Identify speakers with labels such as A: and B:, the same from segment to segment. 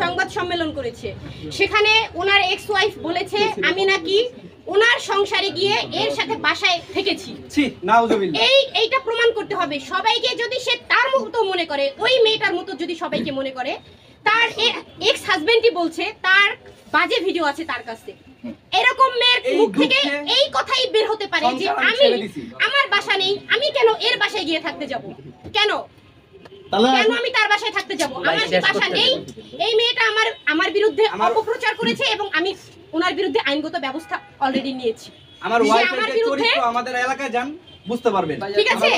A: সংবাদ সম্মেলন করেছে, সেখানে ওনার এক্স ওয়াইফ বলেছে আমি নাকি ওনার সংসারে গিয়ে এর সাথে বাসায় থেকেছি। এইটা প্রমাণ করতে হবে সবাইকে। যদি সে তার মতো মনে করে, ওই মেয়েটার মতো যদি সবাইকে মনে করে, তার এক্স হাজবেন্ডই বলছে তার বাজে ভিডিও আছে তার কাছে। এরকম মেয়ের মুখ থেকে এই কথাই বের হতে পারে যে আমি আমার বাসা নেই, আমি কেন এর বাসায় গিয়ে থাকতে যাব? কেন আমি তার বাসায় থাকতে যাব? আমার বাসা নেই। এই মেয়েটা আমার বিরুদ্ধে অপপ্রচার করেছে এবং আমি ওনার বিরুদ্ধে আইনগত ব্যবস্থা অলরেডি নিয়েছি।
B: আমার ওয়াইফের চরিত্র আমাদের এলাকায় যান বুঝতে পারবেন,
A: ঠিক আছে?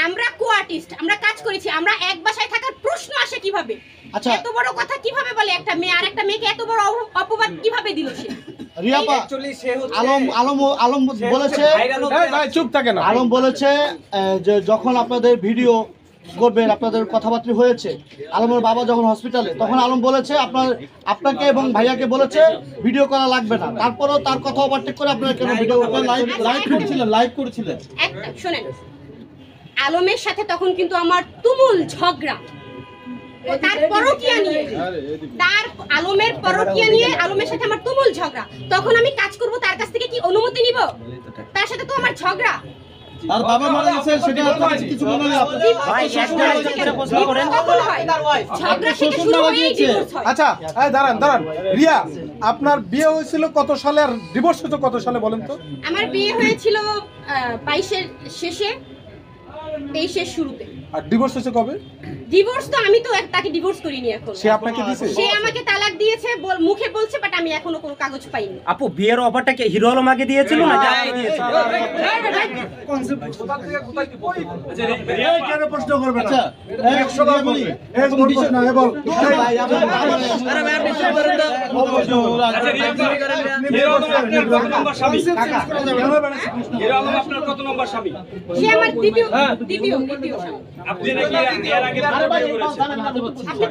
A: আমরা কো-আর্টিস্ট, আমরা কাজ করেছি, আমরা এক বাসায় থাকার প্রশ্ন আসে কিভাবে?
C: আচ্ছা,
A: এত বড় কথা কিভাবে বলে একটা মেয়ে? আর একটা মেয়েকে এত বড় অপবাদ কিভাবে দিল সে?
C: রিয়াপা আলম বলেছে,
D: চুপ থাকে না।
C: আলম বলেছে যে যখন আপনাদের ভিডিও করবেন, আপনাদের কথাবার্তা হয়েছে, আলমের বাবা যখন হসপিটালে, তখন আলম বলেছে আপনাকে এবং ভাইয়াকে বলেছে ভিডিও করা লাগবে না। তারপরেও তার কথা ওভারটেক করে আপনারা কেন ভিডিও লাইভ করছিলেন?
A: একটা শুনেন, আলমের সাথে তখন কিন্তু আমার তুমুল ঝগড়া, তার পরকীয়া নিয়ে, আলমের পরকীয়া নিয়ে আলমের সাথে আমার তুমুল ঝগড়া। তখন আমি কাজ করব, তার কাছ থেকে কি অনুমতি নিব? তার সাথে তো আমার ঝগড়া।
C: তার বাবা মারা গেছে, সেটা কিছু মনে নেই আপনাদের?
A: ভাই একটা প্রশ্ন করেন, কখন হয় ঝগড়া? সেটা শুরু হয়েই ডিভোর্স হয়।
D: আচ্ছা, দাঁড়ান রিয়া, আপনার বিয়ে হয়েছিল কত সালে আর ডিভোর্স হতো কত সালে বলেন তো?
A: আমার বিয়ে হয়েছিল 22-এর শেষে, 23-এর শুরুতে।
D: আর ডিভোর্স হয়েছে কবে?
A: ডিভোর্স তো আমি তো তাকে ডিভোর্স করিনি এখন।
D: সে আপনাকে দিয়েছে?
A: সে আমাকে তালাক দিয়েছে, মুখে বলছে, বাট আমি এখনো কোনো কাগজ পাইনি।
B: আপু, বিয়ের অফারটা কি হিরো আলম আগে দিয়েছিল না আপনি দিয়েছেন?
C: কেন প্রশ্ন করবে না?
A: সে আমার দ্বিতীয় স্বামী। আপনি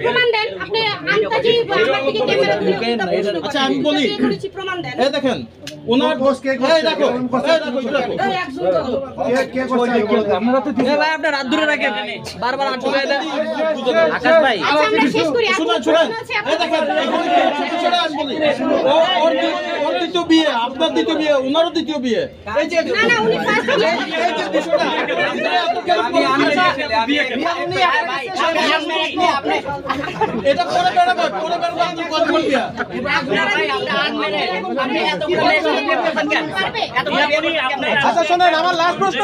A: প্রমাণ দেন, আপনি আন্তাজি আমার দিকে ক্যামেরা দিয়ে প্রশ্ন করেন।
C: আচ্ছা, আমি বলি,
A: প্রমাণ দেন।
C: এই দেখেন ওনার বস কে করছে, দেখো
B: আপনারা তো ভাই আপনার হাত ধরে রাখেন, বারবার হাত ধরে দেন। আকাশ ভাই,
A: আচ্ছা আমরা শেষ করি।
C: শুনুন এই দেখেন, ছোট আমি বলি, ওর দ্বিতীয় বিয়ে, আপনার দ্বিতীয় বিয়ে, ওনারও দ্বিতীয় বিয়ে। এই যে
A: না উনি ফার্স্ট বিয়ে।
C: এই যে বিষয়টা এটা পরে বেরোবে, আপনি কত বলবেন?
D: আচ্ছা শোনেন, আমার লাস্ট প্রশ্ন।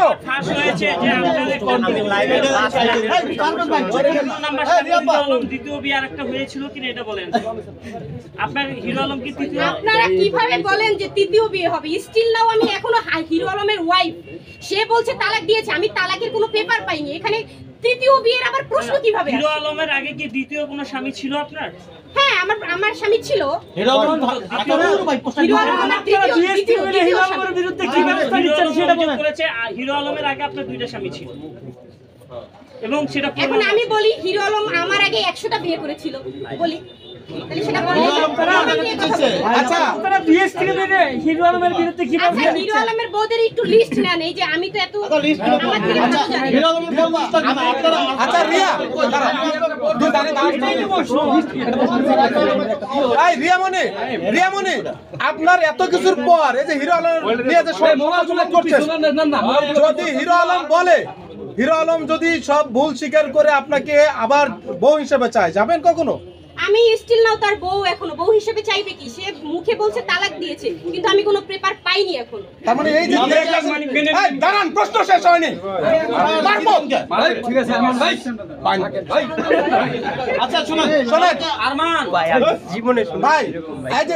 E: দ্বিতীয় বিয়ে আরেকটা হয়েছিল কিনা এটা বলেন। আপনার হিরো আলম কি তৃতীয়?
A: আপনারা কিভাবে বলেন যে তৃতীয় বিয়ে হবে? স্টিল নাও আমি এখনো হিরো আলমের ওয়াইফ। সে বলছে তালাক দিয়েছে, আমি তালাকের কোনো পেপার পাইনি। এখানে তৃতীয় বিয়ের আবার প্রশ্ন কিভাবে?
E: হিরো আলমের আগে কি দ্বিতীয় কোনো স্বামী ছিল আপনার?
A: হ্যাঁ, আমার স্বামী ছিল।
C: হিরো আলম
E: হিরো বিরুদ্ধে কি ব্যবস্থা নিচ্ছেন সেটা বলেন। হিরো আলমের আগে আপনার দুইটা স্বামী ছিল এবং সেটা
A: এখন আমি বলি হিরো আলম আমার আগে 100টা বিয়ে করেছিল বলি, তাহলে সেটা বলেন।
D: আচ্ছা,
E: আপনারা বিএস থেকে বেরে হিরো আলমের বিরুদ্ধে কি
A: আচ্ছা, হিরো আলমের বউদের একটু লিস্ট নেন। এই যে আমি তো এত আমার থেকে ভালো জানি।
C: হিরো আলমের বলবা আপনারা।
D: আচ্ছা রিয়া, রিয়ামণি, আপনার এত কিছুর পর এই যে হিরো আলম নিয়ে যে সমালোচনা করছেন, যদি হিরো আলম বলে, হিরো আলম যদি সব ভুল স্বীকার করে আপনাকে আবার বউ হিসেবে চায়, যাবেন কখনো?
A: আমি স্টিল নাও তার বউ, এখনো বউ হিসেবে চাইবে কি? সে মুখে বলছে তালাক দিয়েছে, কিন্তু আমি কোনো পেপার পাইনি এখনো।
D: তার মানে এই যে দাঁড়ান, প্রশ্ন শেষ হয়নি। ঠিক আছে
C: আচ্ছা শুনুন,
B: আরমান ভাই জীবনে
D: ভাই, এই যে